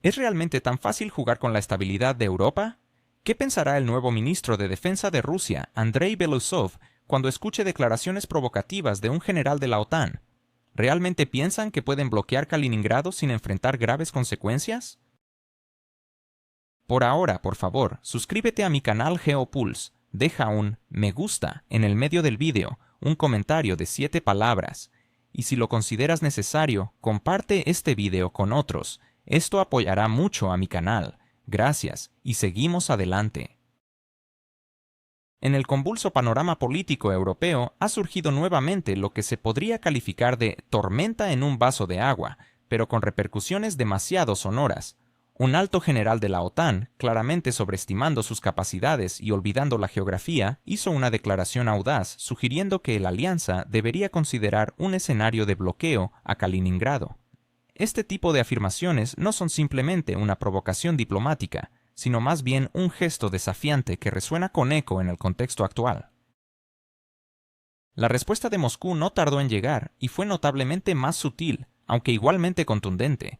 ¿Es realmente tan fácil jugar con la estabilidad de Europa? ¿Qué pensará el nuevo ministro de Defensa de Rusia, Andrei Belousov, cuando escuche declaraciones provocativas de un general de la OTAN? ¿Realmente piensan que pueden bloquear Kaliningrado sin enfrentar graves consecuencias? Por ahora, por favor, suscríbete a mi canal GeoPulse, deja un me gusta en el medio del vídeo, un comentario de 7 palabras, y si lo consideras necesario, comparte este vídeo con otros. Esto apoyará mucho a mi canal. Gracias, y seguimos adelante. En el convulso panorama político europeo ha surgido nuevamente lo que se podría calificar de tormenta en un vaso de agua, pero con repercusiones demasiado sonoras. Un alto general de la OTAN, claramente sobreestimando sus capacidades y olvidando la geografía, hizo una declaración audaz sugiriendo que la alianza debería considerar un escenario de bloqueo a Kaliningrado. Este tipo de afirmaciones no son simplemente una provocación diplomática, sino más bien un gesto desafiante que resuena con eco en el contexto actual. La respuesta de Moscú no tardó en llegar y fue notablemente más sutil, aunque igualmente contundente.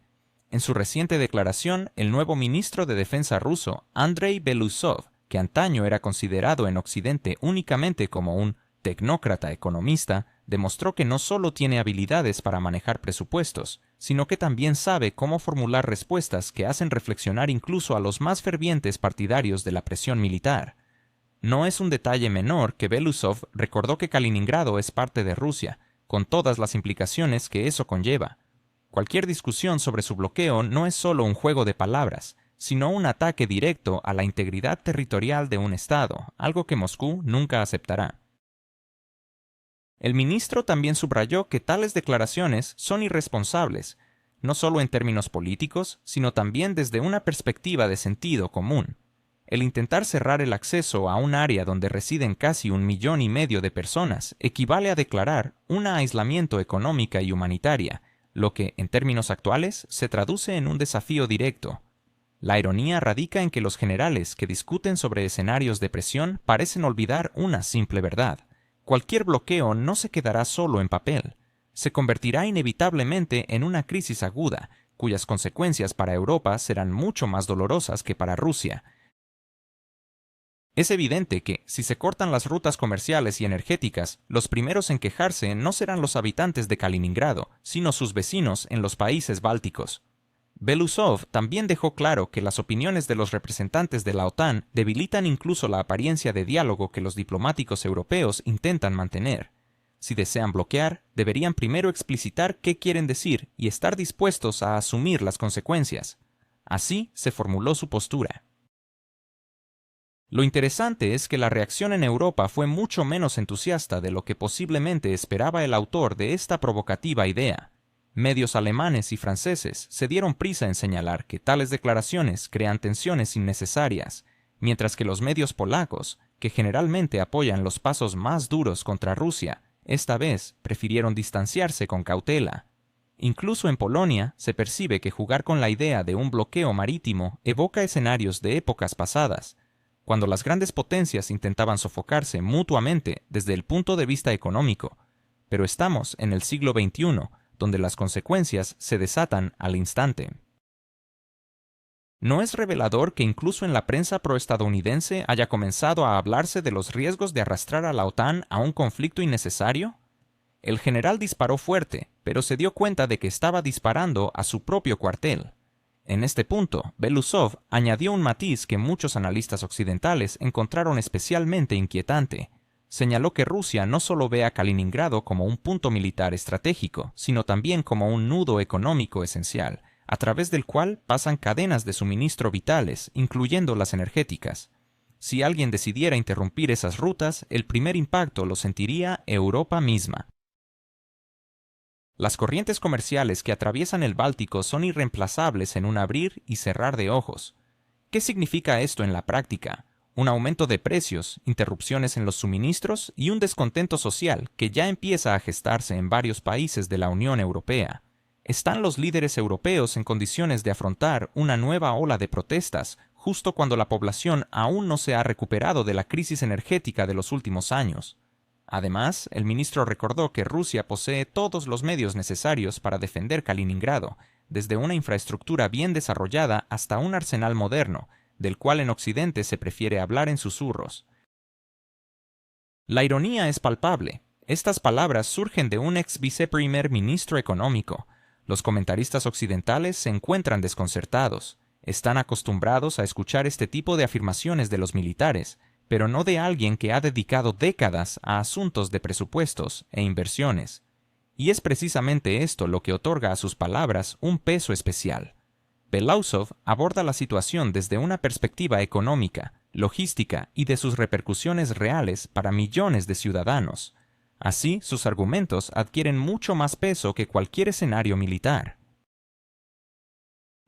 En su reciente declaración, el nuevo ministro de Defensa ruso, Andrei Belousov, que antaño era considerado en Occidente únicamente como un tecnócrata economista, demostró que no solo tiene habilidades para manejar presupuestos, sino que también sabe cómo formular respuestas que hacen reflexionar incluso a los más fervientes partidarios de la presión militar. No es un detalle menor que Belousov recordó que Kaliningrado es parte de Rusia, con todas las implicaciones que eso conlleva. Cualquier discusión sobre su bloqueo no es solo un juego de palabras, sino un ataque directo a la integridad territorial de un Estado, algo que Moscú nunca aceptará. El ministro también subrayó que tales declaraciones son irresponsables, no solo en términos políticos, sino también desde una perspectiva de sentido común. El intentar cerrar el acceso a un área donde residen casi 1,5 millones de personas equivale a declarar un aislamiento económica y humanitaria, lo que, en términos actuales, se traduce en un desafío directo. La ironía radica en que los generales que discuten sobre escenarios de presión parecen olvidar una simple verdad. Cualquier bloqueo no se quedará solo en papel. Se convertirá inevitablemente en una crisis aguda, cuyas consecuencias para Europa serán mucho más dolorosas que para Rusia. Es evidente que, si se cortan las rutas comerciales y energéticas, los primeros en quejarse no serán los habitantes de Kaliningrado, sino sus vecinos en los países bálticos. Belousov también dejó claro que las opiniones de los representantes de la OTAN debilitan incluso la apariencia de diálogo que los diplomáticos europeos intentan mantener. Si desean bloquear, deberían primero explicitar qué quieren decir y estar dispuestos a asumir las consecuencias. Así se formuló su postura. Lo interesante es que la reacción en Europa fue mucho menos entusiasta de lo que posiblemente esperaba el autor de esta provocativa idea. Medios alemanes y franceses se dieron prisa en señalar que tales declaraciones crean tensiones innecesarias, mientras que los medios polacos, que generalmente apoyan los pasos más duros contra Rusia, esta vez prefirieron distanciarse con cautela. Incluso en Polonia se percibe que jugar con la idea de un bloqueo marítimo evoca escenarios de épocas pasadas, cuando las grandes potencias intentaban sofocarse mutuamente desde el punto de vista económico. Pero estamos en el siglo XXI, donde las consecuencias se desatan al instante. ¿No es revelador que incluso en la prensa proestadounidense haya comenzado a hablarse de los riesgos de arrastrar a la OTAN a un conflicto innecesario? El general disparó fuerte, pero se dio cuenta de que estaba disparando a su propio cuartel. En este punto, Belousov añadió un matiz que muchos analistas occidentales encontraron especialmente inquietante. Señaló que Rusia no solo ve a Kaliningrado como un punto militar estratégico, sino también como un nudo económico esencial, a través del cual pasan cadenas de suministro vitales, incluyendo las energéticas. Si alguien decidiera interrumpir esas rutas, el primer impacto lo sentiría Europa misma. Las corrientes comerciales que atraviesan el Báltico son irreemplazables en un abrir y cerrar de ojos. ¿Qué significa esto en la práctica? Un aumento de precios, interrupciones en los suministros y un descontento social que ya empieza a gestarse en varios países de la Unión Europea. ¿Están los líderes europeos en condiciones de afrontar una nueva ola de protestas justo cuando la población aún no se ha recuperado de la crisis energética de los últimos años? Además, el ministro recordó que Rusia posee todos los medios necesarios para defender Kaliningrado, desde una infraestructura bien desarrollada hasta un arsenal moderno, del cual en Occidente se prefiere hablar en susurros. La ironía es palpable. Estas palabras surgen de un ex viceprimer ministro económico. Los comentaristas occidentales se encuentran desconcertados. Están acostumbrados a escuchar este tipo de afirmaciones de los militares, pero no de alguien que ha dedicado décadas a asuntos de presupuestos e inversiones. Y es precisamente esto lo que otorga a sus palabras un peso especial. Belousov aborda la situación desde una perspectiva económica, logística y de sus repercusiones reales para millones de ciudadanos. Así, sus argumentos adquieren mucho más peso que cualquier escenario militar.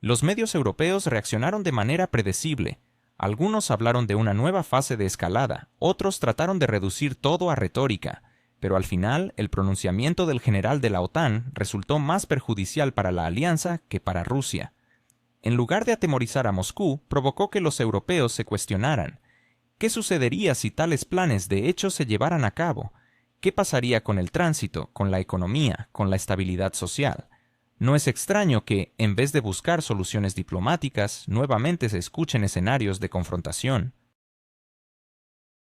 Los medios europeos reaccionaron de manera predecible. Algunos hablaron de una nueva fase de escalada, otros trataron de reducir todo a retórica, pero al final el pronunciamiento del general de la OTAN resultó más perjudicial para la alianza que para Rusia. En lugar de atemorizar a Moscú, provocó que los europeos se cuestionaran. ¿Qué sucedería si tales planes de hecho se llevaran a cabo? ¿Qué pasaría con el tránsito, con la economía, con la estabilidad social? No es extraño que, en vez de buscar soluciones diplomáticas, nuevamente se escuchen escenarios de confrontación.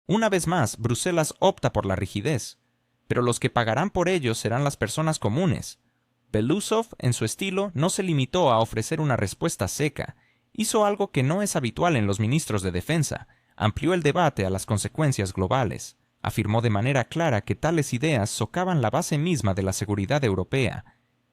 Una vez más, Bruselas opta por la rigidez, pero los que pagarán por ello serán las personas comunes. Belousov, en su estilo, no se limitó a ofrecer una respuesta seca. Hizo algo que no es habitual en los ministros de defensa. Amplió el debate a las consecuencias globales. Afirmó de manera clara que tales ideas socavan la base misma de la seguridad europea.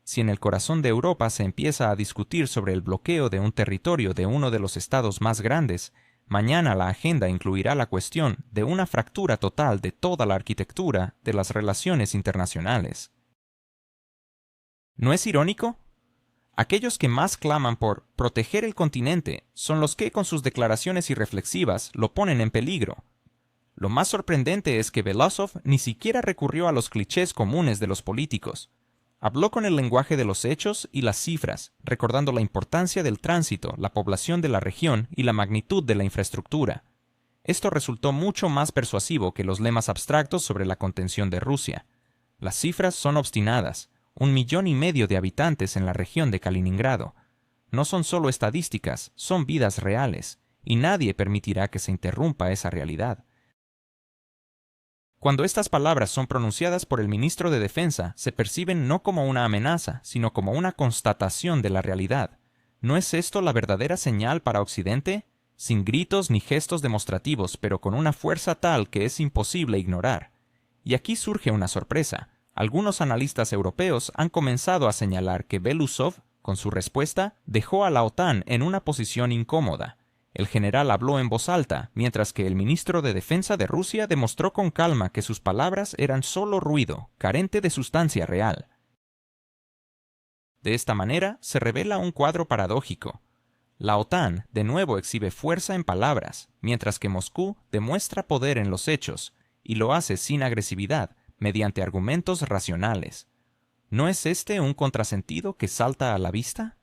Si en el corazón de Europa se empieza a discutir sobre el bloqueo de un territorio de uno de los estados más grandes, mañana la agenda incluirá la cuestión de una fractura total de toda la arquitectura de las relaciones internacionales. ¿No es irónico? Aquellos que más claman por proteger el continente son los que, con sus declaraciones irreflexivas, lo ponen en peligro. Lo más sorprendente es que Belousov ni siquiera recurrió a los clichés comunes de los políticos. Habló con el lenguaje de los hechos y las cifras, recordando la importancia del tránsito, la población de la región y la magnitud de la infraestructura. Esto resultó mucho más persuasivo que los lemas abstractos sobre la contención de Rusia. Las cifras son obstinadas. 1,5 millones de habitantes en la región de Kaliningrado. No son solo estadísticas, son vidas reales, y nadie permitirá que se interrumpa esa realidad. Cuando estas palabras son pronunciadas por el ministro de Defensa, se perciben no como una amenaza, sino como una constatación de la realidad. ¿No es esto la verdadera señal para Occidente? Sin gritos ni gestos demostrativos, pero con una fuerza tal que es imposible ignorar. Y aquí surge una sorpresa. Algunos analistas europeos han comenzado a señalar que Belousov, con su respuesta, dejó a la OTAN en una posición incómoda. El general habló en voz alta, mientras que el ministro de Defensa de Rusia demostró con calma que sus palabras eran solo ruido, carente de sustancia real. De esta manera, se revela un cuadro paradójico. La OTAN, de nuevo, exhibe fuerza en palabras, mientras que Moscú demuestra poder en los hechos, y lo hace sin agresividad, mediante argumentos racionales. ¿No es este un contrasentido que salta a la vista?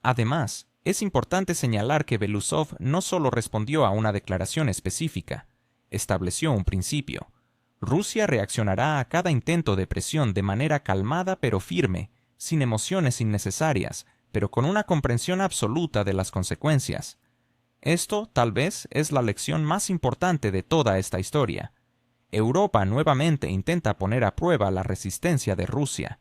Además, es importante señalar que Belousov no solo respondió a una declaración específica, estableció un principio. Rusia reaccionará a cada intento de presión de manera calmada pero firme, sin emociones innecesarias, pero con una comprensión absoluta de las consecuencias. Esto, tal vez, es la lección más importante de toda esta historia. Europa nuevamente intenta poner a prueba la resistencia de Rusia.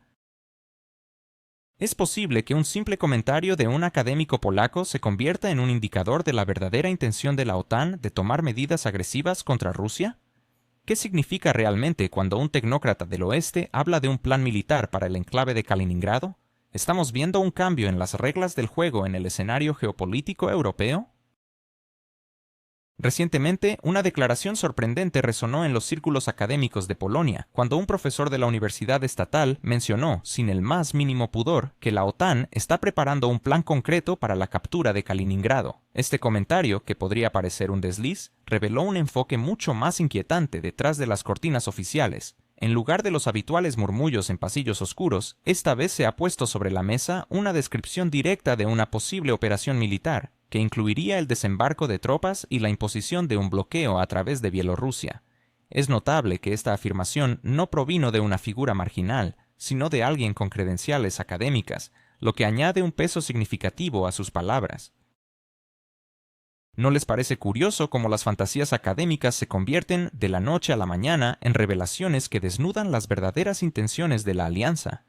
¿Es posible que un simple comentario de un académico polaco se convierta en un indicador de la verdadera intención de la OTAN de tomar medidas agresivas contra Rusia? ¿Qué significa realmente cuando un tecnócrata del oeste habla de un plan militar para el enclave de Kaliningrado? ¿Estamos viendo un cambio en las reglas del juego en el escenario geopolítico europeo? Recientemente, una declaración sorprendente resonó en los círculos académicos de Polonia, cuando un profesor de la universidad estatal mencionó, sin el más mínimo pudor, que la OTAN está preparando un plan concreto para la captura de Kaliningrado. Este comentario, que podría parecer un desliz, reveló un enfoque mucho más inquietante detrás de las cortinas oficiales. En lugar de los habituales murmullos en pasillos oscuros, esta vez se ha puesto sobre la mesa una descripción directa de una posible operación militar, que incluiría el desembarco de tropas y la imposición de un bloqueo a través de Bielorrusia. Es notable que esta afirmación no provino de una figura marginal, sino de alguien con credenciales académicas, lo que añade un peso significativo a sus palabras. ¿No les parece curioso cómo las fantasías académicas se convierten de la noche a la mañana en revelaciones que desnudan las verdaderas intenciones de la alianza?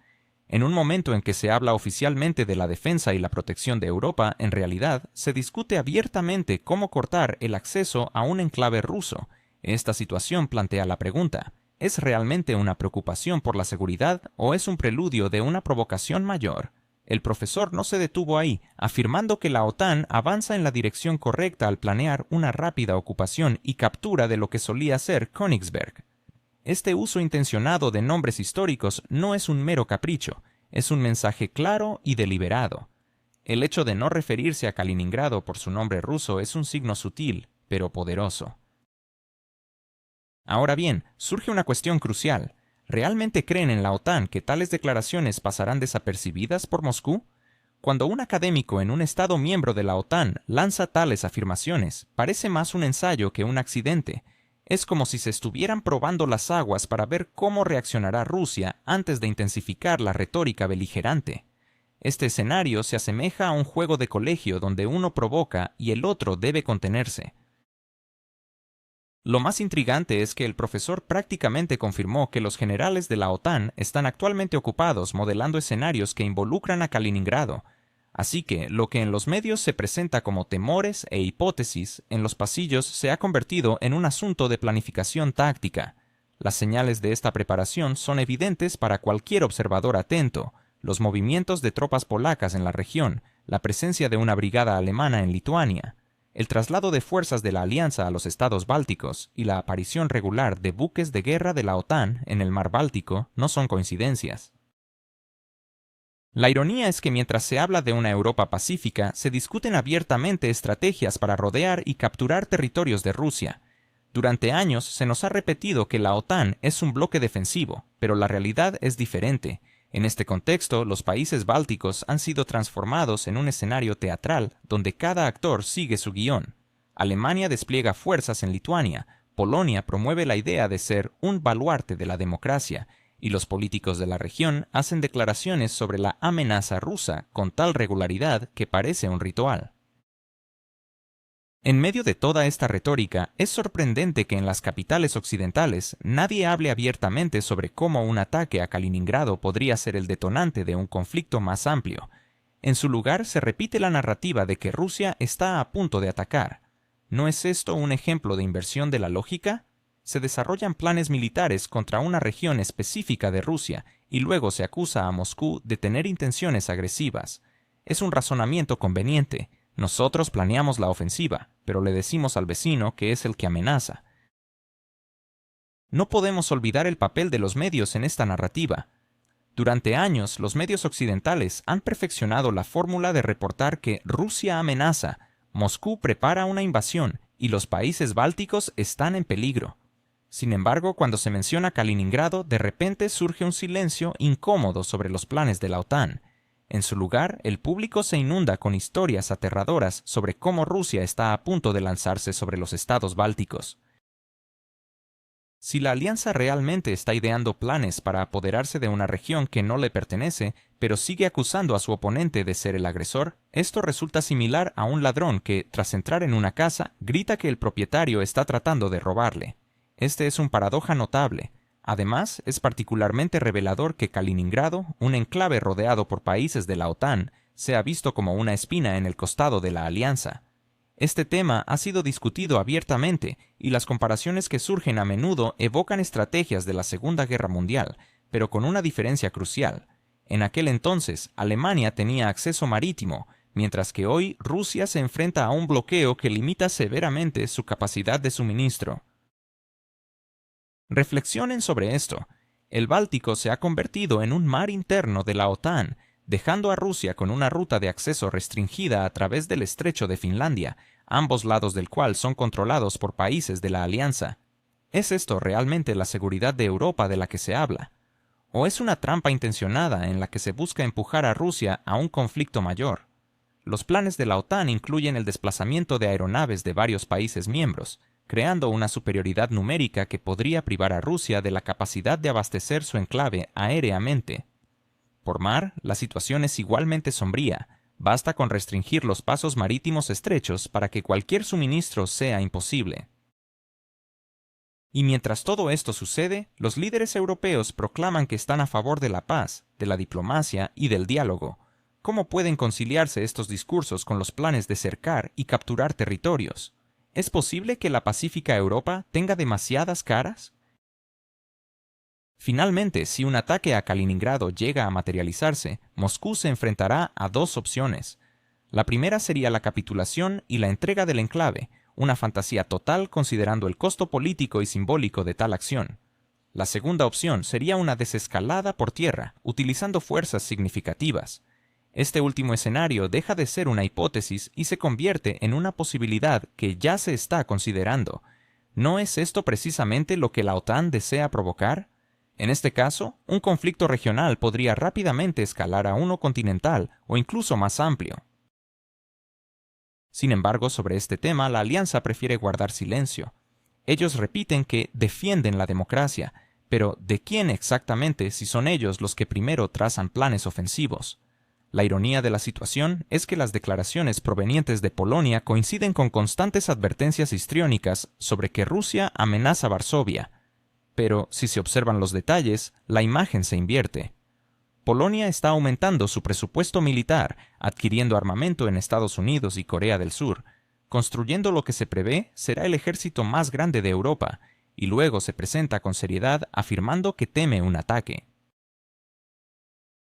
En un momento en que se habla oficialmente de la defensa y la protección de Europa, en realidad se discute abiertamente cómo cortar el acceso a un enclave ruso. Esta situación plantea la pregunta: ¿es realmente una preocupación por la seguridad o es un preludio de una provocación mayor? El profesor no se detuvo ahí, afirmando que la OTAN avanza en la dirección correcta al planear una rápida ocupación y captura de lo que solía ser Königsberg. Este uso intencionado de nombres históricos no es un mero capricho, es un mensaje claro y deliberado. El hecho de no referirse a Kaliningrado por su nombre ruso es un signo sutil, pero poderoso. Ahora bien, surge una cuestión crucial. ¿Realmente creen en la OTAN que tales declaraciones pasarán desapercibidas por Moscú? Cuando un académico en un Estado miembro de la OTAN lanza tales afirmaciones, parece más un ensayo que un accidente. Es como si se estuvieran probando las aguas para ver cómo reaccionará Rusia antes de intensificar la retórica beligerante. Este escenario se asemeja a un juego de colegio donde uno provoca y el otro debe contenerse. Lo más intrigante es que el profesor prácticamente confirmó que los generales de la OTAN están actualmente ocupados modelando escenarios que involucran a Kaliningrado. Así que, lo que en los medios se presenta como temores e hipótesis, en los pasillos se ha convertido en un asunto de planificación táctica. Las señales de esta preparación son evidentes para cualquier observador atento: los movimientos de tropas polacas en la región, la presencia de una brigada alemana en Lituania, el traslado de fuerzas de la alianza a los estados bálticos y la aparición regular de buques de guerra de la OTAN en el mar Báltico no son coincidencias. La ironía es que mientras se habla de una Europa pacífica, se discuten abiertamente estrategias para rodear y capturar territorios de Rusia. Durante años se nos ha repetido que la OTAN es un bloque defensivo, pero la realidad es diferente. En este contexto, los países bálticos han sido transformados en un escenario teatral donde cada actor sigue su guión. Alemania despliega fuerzas en Lituania, Polonia promueve la idea de ser un baluarte de la democracia, y los políticos de la región hacen declaraciones sobre la amenaza rusa con tal regularidad que parece un ritual. En medio de toda esta retórica, es sorprendente que en las capitales occidentales nadie hable abiertamente sobre cómo un ataque a Kaliningrado podría ser el detonante de un conflicto más amplio. En su lugar, se repite la narrativa de que Rusia está a punto de atacar. ¿No es esto un ejemplo de inversión de la lógica? Se desarrollan planes militares contra una región específica de Rusia y luego se acusa a Moscú de tener intenciones agresivas. Es un razonamiento conveniente. Nosotros planeamos la ofensiva, pero le decimos al vecino que es el que amenaza. No podemos olvidar el papel de los medios en esta narrativa. Durante años, los medios occidentales han perfeccionado la fórmula de reportar que Rusia amenaza, Moscú prepara una invasión y los países bálticos están en peligro. Sin embargo, cuando se menciona Kaliningrado, de repente surge un silencio incómodo sobre los planes de la OTAN. En su lugar, el público se inunda con historias aterradoras sobre cómo Rusia está a punto de lanzarse sobre los estados bálticos. Si la alianza realmente está ideando planes para apoderarse de una región que no le pertenece, pero sigue acusando a su oponente de ser el agresor, esto resulta similar a un ladrón que, tras entrar en una casa, grita que el propietario está tratando de robarle. Este es un paradoja notable. Además, es particularmente revelador que Kaliningrado, un enclave rodeado por países de la OTAN, sea visto como una espina en el costado de la alianza. Este tema ha sido discutido abiertamente y las comparaciones que surgen a menudo evocan estrategias de la Segunda Guerra Mundial, pero con una diferencia crucial. En aquel entonces, Alemania tenía acceso marítimo, mientras que hoy Rusia se enfrenta a un bloqueo que limita severamente su capacidad de suministro. Reflexionen sobre esto. El Báltico se ha convertido en un mar interno de la OTAN, dejando a Rusia con una ruta de acceso restringida a través del estrecho de Finlandia, ambos lados del cual son controlados por países de la alianza. ¿Es esto realmente la seguridad de Europa de la que se habla? ¿O es una trampa intencionada en la que se busca empujar a Rusia a un conflicto mayor? Los planes de la OTAN incluyen el desplazamiento de aeronaves de varios países miembros, creando una superioridad numérica que podría privar a Rusia de la capacidad de abastecer su enclave aéreamente. Por mar, la situación es igualmente sombría. Basta con restringir los pasos marítimos estrechos para que cualquier suministro sea imposible. Y mientras todo esto sucede, los líderes europeos proclaman que están a favor de la paz, de la diplomacia y del diálogo. ¿Cómo pueden conciliarse estos discursos con los planes de cercar y capturar territorios? ¿Es posible que la pacífica Europa tenga demasiadas caras? Finalmente, si un ataque a Kaliningrado llega a materializarse, Moscú se enfrentará a dos opciones. La primera sería la capitulación y la entrega del enclave, una fantasía total considerando el costo político y simbólico de tal acción. La segunda opción sería una desescalada por tierra, utilizando fuerzas significativas. Este último escenario deja de ser una hipótesis y se convierte en una posibilidad que ya se está considerando. ¿No es esto precisamente lo que la OTAN desea provocar? En este caso, un conflicto regional podría rápidamente escalar a uno continental o incluso más amplio. Sin embargo, sobre este tema, la alianza prefiere guardar silencio. Ellos repiten que defienden la democracia, pero ¿de quién exactamente si son ellos los que primero trazan planes ofensivos? La ironía de la situación es que las declaraciones provenientes de Polonia coinciden con constantes advertencias histriónicas sobre que Rusia amenaza Varsovia. Pero, si se observan los detalles, la imagen se invierte. Polonia está aumentando su presupuesto militar, adquiriendo armamento en Estados Unidos y Corea del Sur, construyendo lo que se prevé será el ejército más grande de Europa, y luego se presenta con seriedad afirmando que teme un ataque.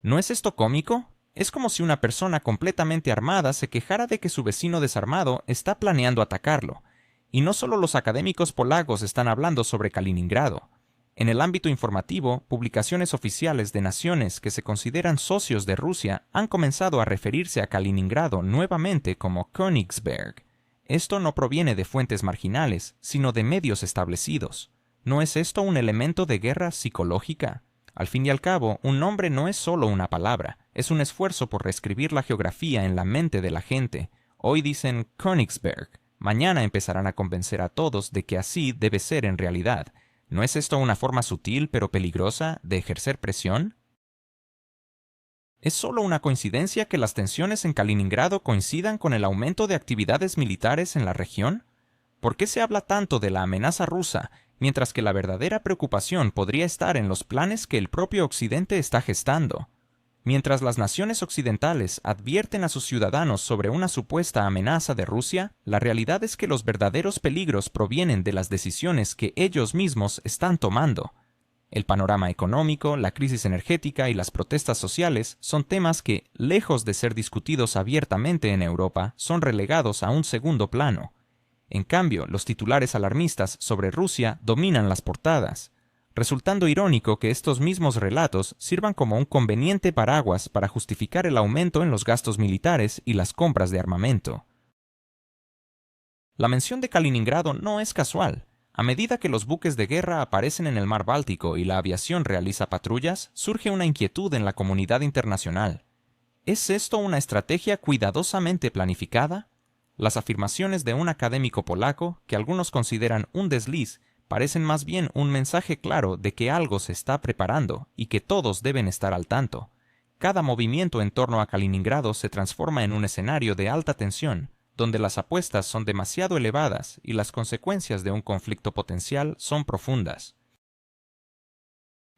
¿No es esto cómico? Es como si una persona completamente armada se quejara de que su vecino desarmado está planeando atacarlo. Y no solo los académicos polacos están hablando sobre Kaliningrado. En el ámbito informativo, publicaciones oficiales de naciones que se consideran socios de Rusia han comenzado a referirse a Kaliningrado nuevamente como Königsberg. Esto no proviene de fuentes marginales, sino de medios establecidos. ¿No es esto un elemento de guerra psicológica? Al fin y al cabo, un nombre no es solo una palabra, es un esfuerzo por reescribir la geografía en la mente de la gente. Hoy dicen Königsberg, mañana empezarán a convencer a todos de que así debe ser en realidad. ¿No es esto una forma sutil pero peligrosa de ejercer presión? ¿Es solo una coincidencia que las tensiones en Kaliningrado coincidan con el aumento de actividades militares en la región? ¿Por qué se habla tanto de la amenaza rusa, mientras que la verdadera preocupación podría estar en los planes que el propio Occidente está gestando? Mientras las naciones occidentales advierten a sus ciudadanos sobre una supuesta amenaza de Rusia, la realidad es que los verdaderos peligros provienen de las decisiones que ellos mismos están tomando. El panorama económico, la crisis energética y las protestas sociales son temas que, lejos de ser discutidos abiertamente en Europa, son relegados a un segundo plano. En cambio, los titulares alarmistas sobre Rusia dominan las portadas, resultando irónico que estos mismos relatos sirvan como un conveniente paraguas para justificar el aumento en los gastos militares y las compras de armamento. La mención de Kaliningrado no es casual. A medida que los buques de guerra aparecen en el mar Báltico y la aviación realiza patrullas, surge una inquietud en la comunidad internacional. ¿Es esto una estrategia cuidadosamente planificada? Las afirmaciones de un académico polaco, que algunos consideran un desliz, parecen más bien un mensaje claro de que algo se está preparando y que todos deben estar al tanto. Cada movimiento en torno a Kaliningrado se transforma en un escenario de alta tensión, donde las apuestas son demasiado elevadas y las consecuencias de un conflicto potencial son profundas.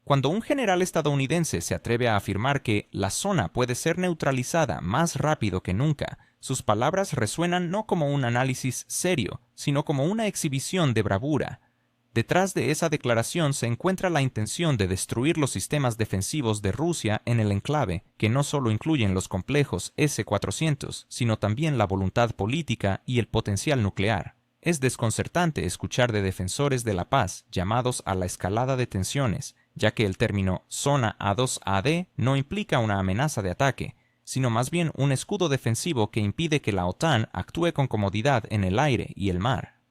Cuando un general estadounidense se atreve a afirmar que la zona puede ser neutralizada más rápido que nunca, sus palabras resuenan no como un análisis serio, sino como una exhibición de bravura. Detrás de esa declaración se encuentra la intención de destruir los sistemas defensivos de Rusia en el enclave, que no solo incluyen los complejos S-400, sino también la voluntad política y el potencial nuclear. Es desconcertante escuchar de defensores de la paz llamados a la escalada de tensiones, ya que el término zona A2AD no implica una amenaza de ataque, sino más bien un escudo defensivo que impide que la OTAN actúe con comodidad en el aire y el mar.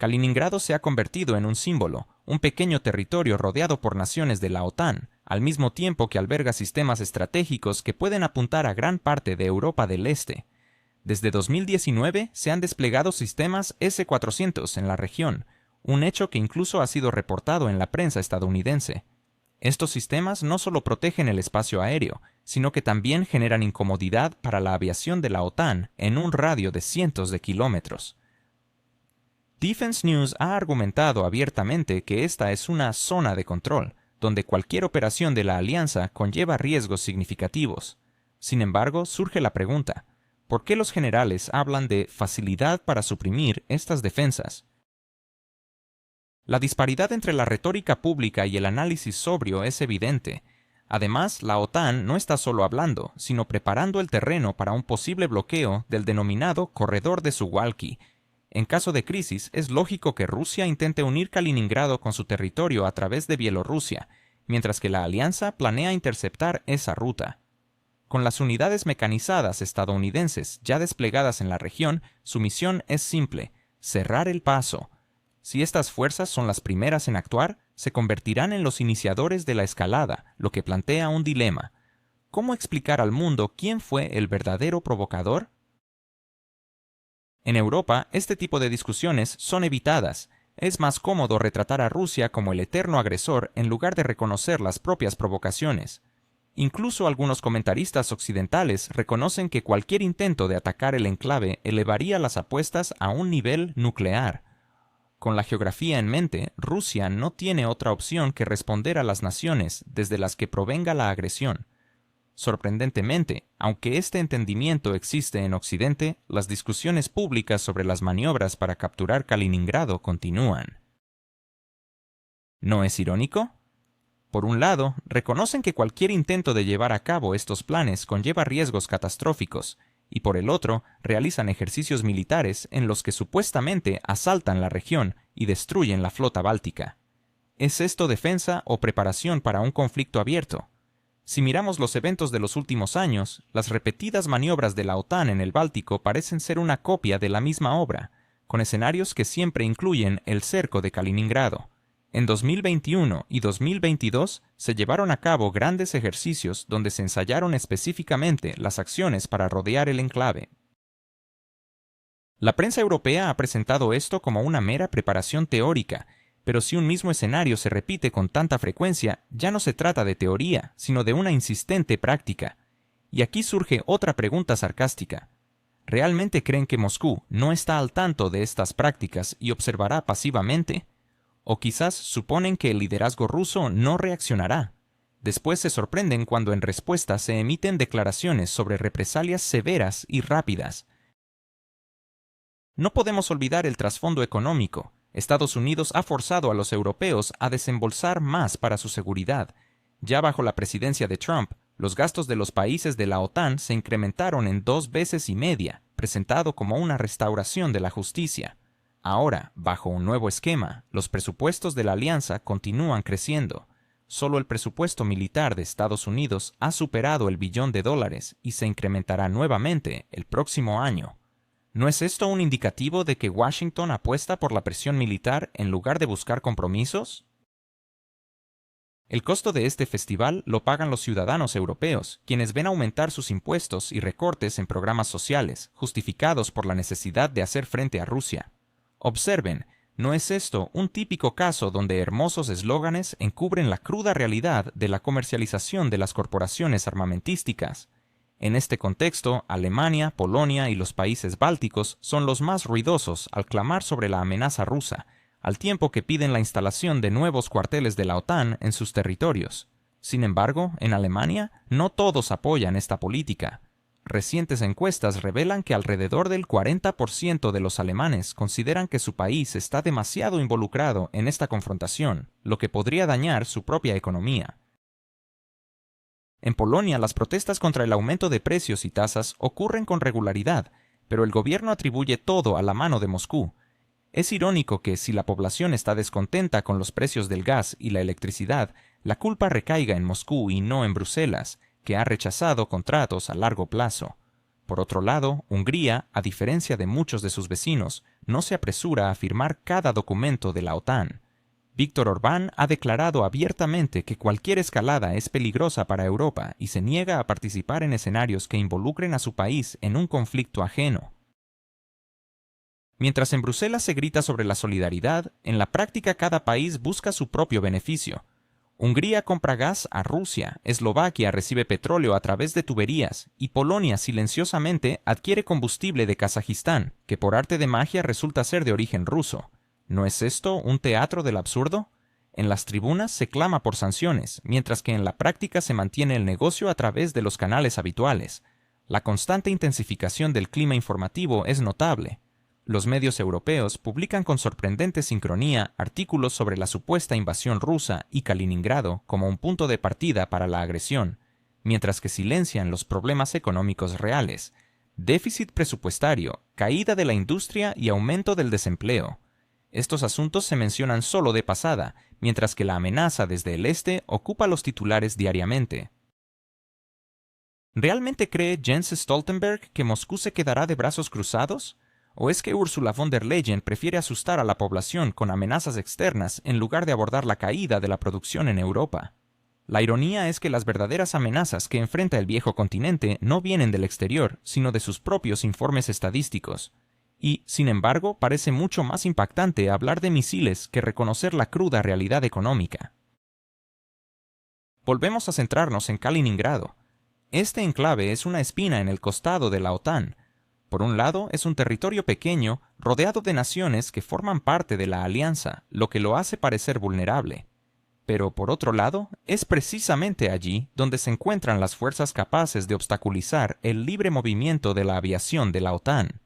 Kaliningrado se ha convertido en un símbolo, un pequeño territorio rodeado por naciones de la OTAN, al mismo tiempo que alberga sistemas estratégicos que pueden apuntar a gran parte de Europa del Este. Desde 2019 se han desplegado sistemas S-400 en la región, un hecho que incluso ha sido reportado en la prensa estadounidense. Estos sistemas no solo protegen el espacio aéreo, sino que también generan incomodidad para la aviación de la OTAN en un radio de cientos de kilómetros. Defense News ha argumentado abiertamente que esta es una zona de control, donde cualquier operación de la alianza conlleva riesgos significativos. Sin embargo, surge la pregunta: ¿por qué los generales hablan de facilidad para suprimir estas defensas? La disparidad entre la retórica pública y el análisis sobrio es evidente. Además, la OTAN no está solo hablando, sino preparando el terreno para un posible bloqueo del denominado Corredor de Suwalki. En caso de crisis, es lógico que Rusia intente unir Kaliningrado con su territorio a través de Bielorrusia, mientras que la alianza planea interceptar esa ruta. Con las unidades mecanizadas estadounidenses ya desplegadas en la región, su misión es simple: cerrar el paso. Si estas fuerzas son las primeras en actuar, se convertirán en los iniciadores de la escalada, lo que plantea un dilema. ¿Cómo explicar al mundo quién fue el verdadero provocador? En Europa, este tipo de discusiones son evitadas. Es más cómodo retratar a Rusia como el eterno agresor en lugar de reconocer las propias provocaciones. Incluso algunos comentaristas occidentales reconocen que cualquier intento de atacar el enclave elevaría las apuestas a un nivel nuclear. Con la geografía en mente, Rusia no tiene otra opción que responder a las naciones desde las que provenga la agresión. Sorprendentemente, aunque este entendimiento existe en Occidente, las discusiones públicas sobre las maniobras para capturar Kaliningrado continúan. ¿No es irónico? Por un lado, reconocen que cualquier intento de llevar a cabo estos planes conlleva riesgos catastróficos, y por el otro, realizan ejercicios militares en los que supuestamente asaltan la región y destruyen la flota báltica. ¿Es esto defensa o preparación para un conflicto abierto? Si miramos los eventos de los últimos años, las repetidas maniobras de la OTAN en el Báltico parecen ser una copia de la misma obra, con escenarios que siempre incluyen el cerco de Kaliningrado. En 2021 y 2022 se llevaron a cabo grandes ejercicios donde se ensayaron específicamente las acciones para rodear el enclave. La prensa europea ha presentado esto como una mera preparación teórica, pero si un mismo escenario se repite con tanta frecuencia, ya no se trata de teoría, sino de una insistente práctica. Y aquí surge otra pregunta sarcástica. ¿Realmente creen que Moscú no está al tanto de estas prácticas y observará pasivamente? O quizás suponen que el liderazgo ruso no reaccionará. Después se sorprenden cuando en respuesta se emiten declaraciones sobre represalias severas y rápidas. No podemos olvidar el trasfondo económico. Estados Unidos ha forzado a los europeos a desembolsar más para su seguridad. Ya bajo la presidencia de Trump, los gastos de los países de la OTAN se incrementaron en 2,5 veces, presentado como una restauración de la justicia. Ahora, bajo un nuevo esquema, los presupuestos de la alianza continúan creciendo. Solo el presupuesto militar de Estados Unidos ha superado el $1 billón y se incrementará nuevamente el próximo año. ¿No es esto un indicativo de que Washington apuesta por la presión militar en lugar de buscar compromisos? El costo de este festival lo pagan los ciudadanos europeos, quienes ven aumentar sus impuestos y recortes en programas sociales, justificados por la necesidad de hacer frente a Rusia. Observen, ¿no es esto un típico caso donde hermosos eslóganes encubren la cruda realidad de la comercialización de las corporaciones armamentísticas? En este contexto, Alemania, Polonia y los países bálticos son los más ruidosos al clamar sobre la amenaza rusa, al tiempo que piden la instalación de nuevos cuarteles de la OTAN en sus territorios. Sin embargo, en Alemania, no todos apoyan esta política. Recientes encuestas revelan que alrededor del 40% de los alemanes consideran que su país está demasiado involucrado en esta confrontación, lo que podría dañar su propia economía. En Polonia, las protestas contra el aumento de precios y tasas ocurren con regularidad, pero el gobierno atribuye todo a la mano de Moscú. Es irónico que, si la población está descontenta con los precios del gas y la electricidad, la culpa recaiga en Moscú y no en Bruselas, que ha rechazado contratos a largo plazo. Por otro lado, Hungría, a diferencia de muchos de sus vecinos, no se apresura a firmar cada documento de la OTAN. Víctor Orbán ha declarado abiertamente que cualquier escalada es peligrosa para Europa y se niega a participar en escenarios que involucren a su país en un conflicto ajeno. Mientras en Bruselas se grita sobre la solidaridad, en la práctica cada país busca su propio beneficio. Hungría compra gas a Rusia, Eslovaquia recibe petróleo a través de tuberías y Polonia silenciosamente adquiere combustible de Kazajistán, que por arte de magia resulta ser de origen ruso. ¿No es esto un teatro del absurdo? En las tribunas se clama por sanciones, mientras que en la práctica se mantiene el negocio a través de los canales habituales. La constante intensificación del clima informativo es notable. Los medios europeos publican con sorprendente sincronía artículos sobre la supuesta invasión rusa y Kaliningrado como un punto de partida para la agresión, mientras que silencian los problemas económicos reales, déficit presupuestario, caída de la industria y aumento del desempleo. Estos asuntos se mencionan solo de pasada, mientras que la amenaza desde el este ocupa los titulares diariamente. ¿Realmente cree Jens Stoltenberg que Moscú se quedará de brazos cruzados? ¿O es que Ursula von der Leyen prefiere asustar a la población con amenazas externas en lugar de abordar la caída de la producción en Europa? La ironía es que las verdaderas amenazas que enfrenta el viejo continente no vienen del exterior, sino de sus propios informes estadísticos. Y, sin embargo, parece mucho más impactante hablar de misiles que reconocer la cruda realidad económica. Volvemos a centrarnos en Kaliningrado. Este enclave es una espina en el costado de la OTAN. Por un lado, es un territorio pequeño, rodeado de naciones que forman parte de la alianza, lo que lo hace parecer vulnerable. Pero por otro lado, es precisamente allí donde se encuentran las fuerzas capaces de obstaculizar el libre movimiento de la aviación de la OTAN.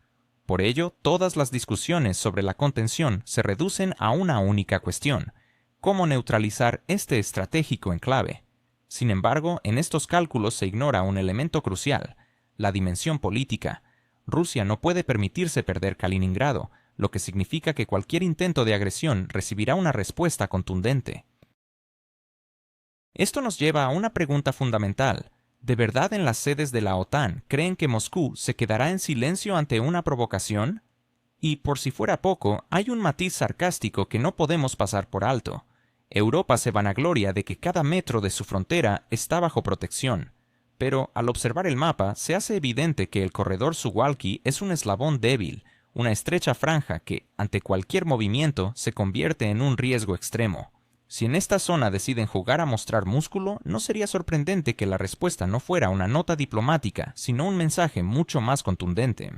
Por ello, todas las discusiones sobre la contención se reducen a una única cuestión: ¿cómo neutralizar este estratégico enclave? Sin embargo, en estos cálculos se ignora un elemento crucial: la dimensión política. Rusia no puede permitirse perder Kaliningrado, lo que significa que cualquier intento de agresión recibirá una respuesta contundente. Esto nos lleva a una pregunta fundamental. ¿De verdad en las sedes de la OTAN creen que Moscú se quedará en silencio ante una provocación? Y por si fuera poco, hay un matiz sarcástico que no podemos pasar por alto. Europa se vanagloria de que cada metro de su frontera está bajo protección. Pero al observar el mapa se hace evidente que el corredor Suwalki es un eslabón débil, una estrecha franja que, ante cualquier movimiento, se convierte en un riesgo extremo. Si en esta zona deciden jugar a mostrar músculo, no sería sorprendente que la respuesta no fuera una nota diplomática, sino un mensaje mucho más contundente.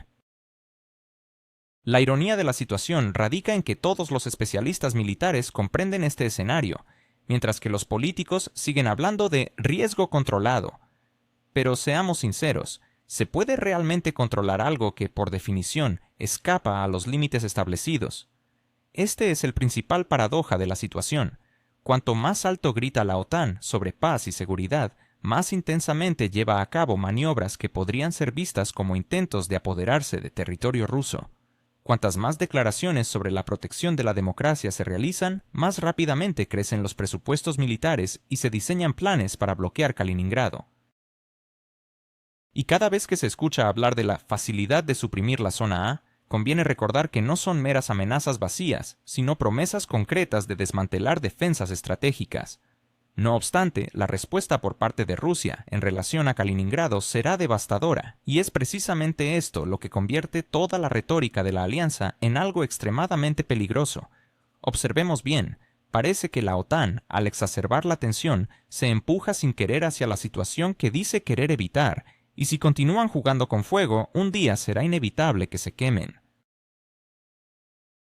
La ironía de la situación radica en que todos los especialistas militares comprenden este escenario, mientras que los políticos siguen hablando de riesgo controlado. Pero seamos sinceros, ¿se puede realmente controlar algo que, por definición, escapa a los límites establecidos? Este es el principal paradoja de la situación. Cuanto más alto grita la OTAN sobre paz y seguridad, más intensamente lleva a cabo maniobras que podrían ser vistas como intentos de apoderarse de territorio ruso. Cuantas más declaraciones sobre la protección de la democracia se realizan, más rápidamente crecen los presupuestos militares y se diseñan planes para bloquear Kaliningrado. Y cada vez que se escucha hablar de la facilidad de suprimir la zona A, conviene recordar que no son meras amenazas vacías, sino promesas concretas de desmantelar defensas estratégicas. No obstante, la respuesta por parte de Rusia en relación a Kaliningrado será devastadora, y es precisamente esto lo que convierte toda la retórica de la alianza en algo extremadamente peligroso. Observemos bien, parece que la OTAN, al exacerbar la tensión, se empuja sin querer hacia la situación que dice querer evitar, y si continúan jugando con fuego, un día será inevitable que se quemen.